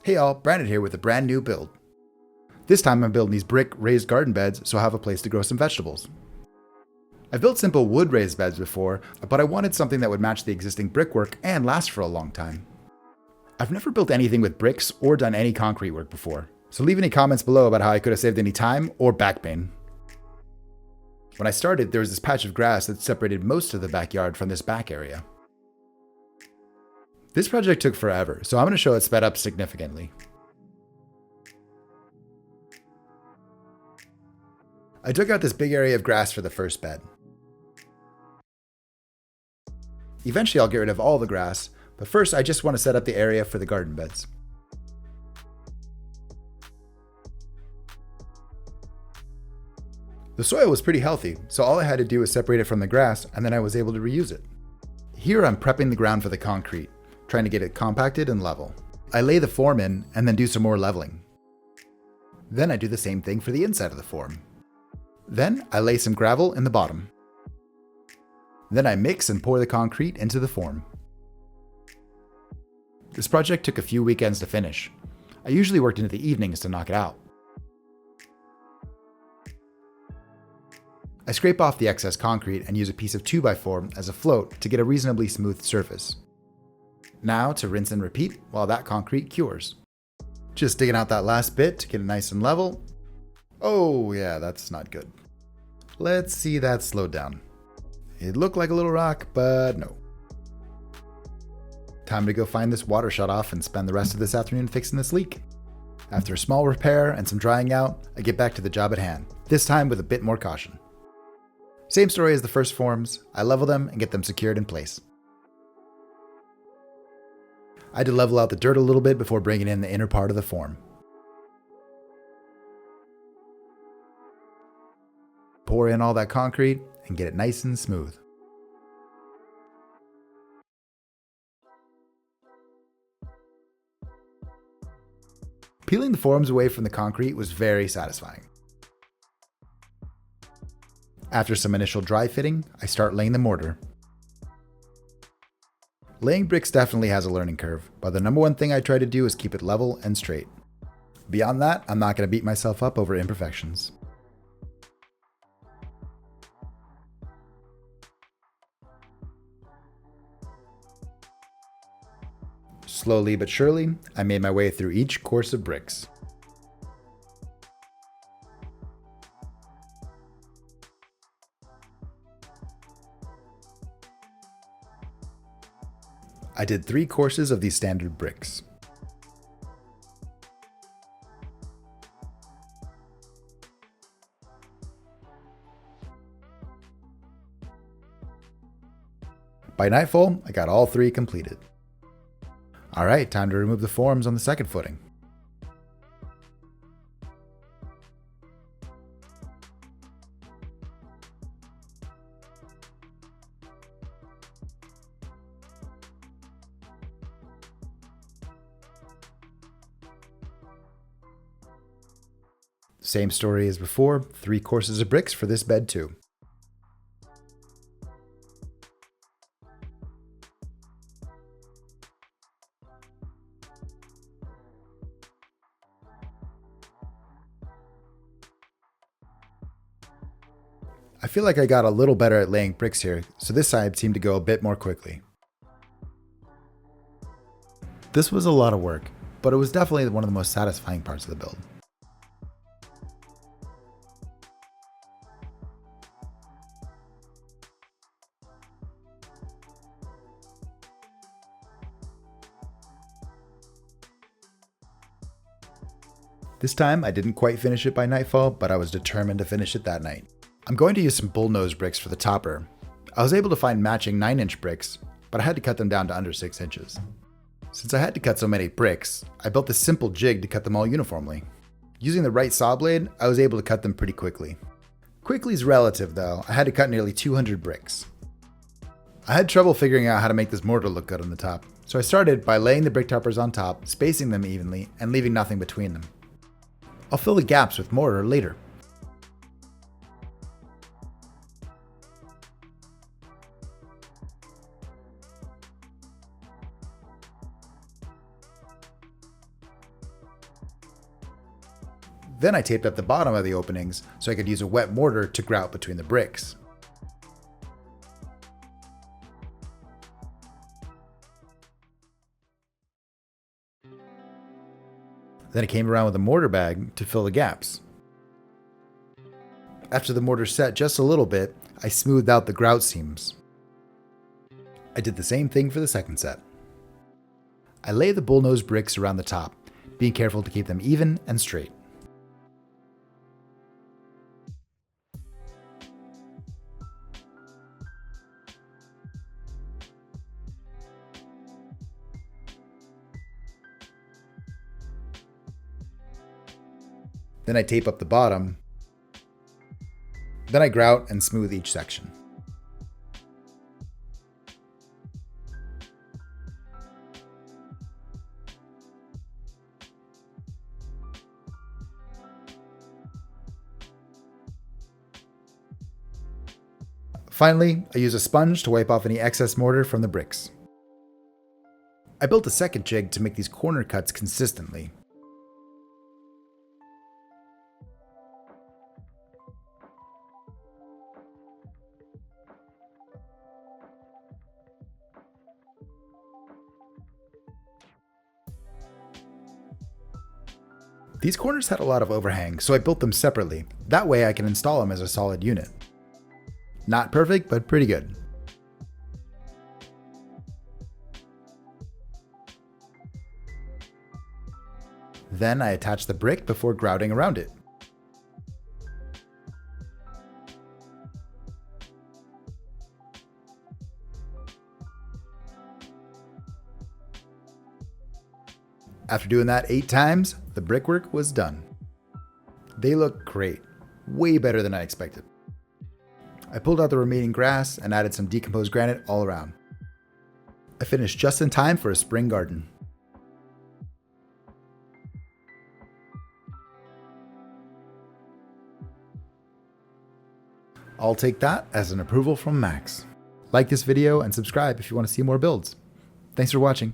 Hey all, Brandon here with a brand new build. This time I'm building these brick raised garden beds so I have a place to grow some vegetables. I've built simple wood raised beds before, but I wanted something that would match the existing brickwork and last for a long time. I've never built anything with bricks or done any concrete work before, so leave any comments below about how I could have saved any time or back pain. When I started, there was this patch of grass that separated most of the backyard from this back area. This project took forever, so I'm going to show it sped up significantly. I took out this big area of grass for the first bed. Eventually I'll get rid of all the grass, but first I just want to set up the area for the garden beds. The soil was pretty healthy, so all I had to do was separate it from the grass and then I was able to reuse it. Here I'm prepping the ground for the concrete, trying to get it compacted and level. I lay the form in and then do some more leveling. Then I do the same thing for the inside of the form. Then I lay some gravel in the bottom. Then I mix and pour the concrete into the form. This project took a few weekends to finish. I usually worked into the evenings to knock it out. I scrape off the excess concrete and use a piece of 2x4 as a float to get a reasonably smooth surface. Now to rinse and repeat while that concrete cures. Just digging out that last bit to get it nice and level. Oh yeah, that's not good. Let's see that slowed down. It looked like a little rock, but no. Time to go find this water shut off and spend the rest of this afternoon fixing this leak. After a small repair and some drying out, I get back to the job at hand, this time with a bit more caution. Same story as the first forms, I level them and get them secured in place. I had to level out the dirt a little bit before bringing in the inner part of the form. Pour in all that concrete and get it nice and smooth. Peeling the forms away from the concrete was very satisfying. After some initial dry fitting, I start laying the mortar. Laying bricks definitely has a learning curve, but the number one thing I try to do is keep it level and straight. Beyond that, I'm not going to beat myself up over imperfections. Slowly but surely, I made my way through each course of bricks. I did 3 courses of these standard bricks. By nightfall, I got all 3 completed. Alright, time to remove the forms on the second footing. Same story as before, 3 courses of bricks for this bed too. I feel like I got a little better at laying bricks here, so this side seemed to go a bit more quickly. This was a lot of work, but it was definitely one of the most satisfying parts of the build. This time, I didn't quite finish it by nightfall, but I was determined to finish it that night. I'm going to use some bullnose bricks for the topper. I was able to find matching 9-inch bricks, but I had to cut them down to under 6 inches. Since I had to cut so many bricks, I built this simple jig to cut them all uniformly. Using the right saw blade, I was able to cut them pretty quickly. Quickly is relative though, I had to cut nearly 200 bricks. I had trouble figuring out how to make this mortar look good on the top, so I started by laying the brick toppers on top, spacing them evenly, and leaving nothing between them. I'll fill the gaps with mortar later. Then I taped up the bottom of the openings so I could use a wet mortar to grout between the bricks. Then I came around with a mortar bag to fill the gaps. After the mortar set just a little bit, I smoothed out the grout seams. I did the same thing for the second set. I lay the bullnose bricks around the top, being careful to keep them even and straight. Then I tape up the bottom. Then I grout and smooth each section. Finally, I use a sponge to wipe off any excess mortar from the bricks. I built a second jig to make these corner cuts consistently. These corners had a lot of overhang, so I built them separately. That way I can install them as a solid unit. Not perfect, but pretty good. Then I attach the brick before grouting around it. After doing that 8 times, the brickwork was done. They look great, way better than I expected. I pulled out the remaining grass and added some decomposed granite all around. I finished just in time for a spring garden. I'll take that as an approval from Max. Like this video and subscribe if you want to see more builds. Thanks for watching.